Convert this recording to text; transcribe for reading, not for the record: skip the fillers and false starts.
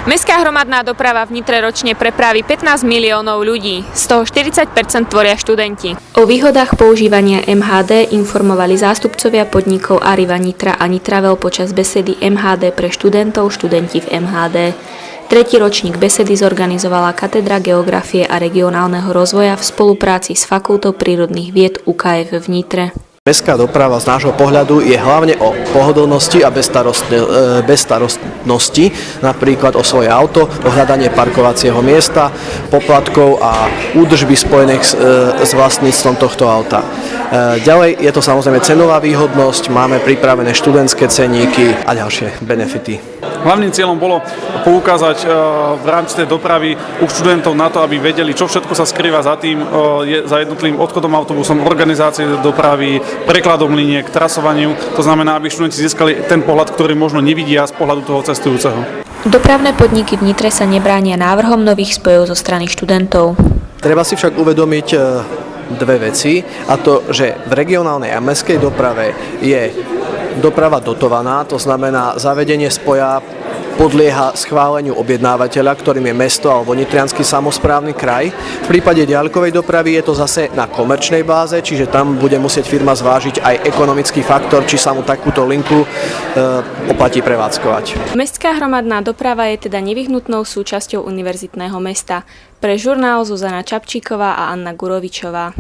Mestská hromadná doprava v Nitre ročne prepraví 15 miliónov ľudí, z toho 40% tvoria študenti. O výhodách používania MHD informovali zástupcovia podnikov Arriva Nitra a Nitravel počas besedy MHD pre študentov, študenti v MHD. Tretí ročník besedy zorganizovala Katedra geografie a regionálneho rozvoja v spolupráci s Fakultou prírodných vied UKF v Nitre. Mestská doprava z nášho pohľadu je hlavne o pohodlnosti a bezstarostnosti, napríklad o svoje auto, o hľadanie parkovacieho miesta, poplatkov a údržby spojených s vlastníctvom tohto auta. Ďalej je to samozrejme cenová výhodnosť, máme pripravené študentské ceníky a ďalšie benefity. Hlavným cieľom bolo poukázať v rámci tej dopravy u študentov na to, aby vedeli, čo všetko sa skrýva za tým, za jednotlivým odchodom autobusom, organizácie dopravy, prekladom liniek, trasovaniu. To znamená, aby študenti získali ten pohľad, ktorý možno nevidia z pohľadu toho cestujúceho. Dopravné podniky v Nitre sa nebránia návrhom nových spojov zo strany študentov. Treba si však uvedomiť dve veci, a to, že v regionálnej a mestskej doprave je doprava dotovaná, to znamená zavedenie spoja podlieha schváleniu objednávateľa, ktorým je mesto alebo nitriansky samosprávny kraj. V prípade diaľkovej dopravy je to zase na komerčnej báze, čiže tam bude musieť firma zvážiť aj ekonomický faktor, či sa mu takúto linku oplatí prevádzkovať. Mestská hromadná doprava je teda nevyhnutnou súčasťou univerzitného mesta. Pre žurnál Zuzana Čapčíková a Anna Gurovičová.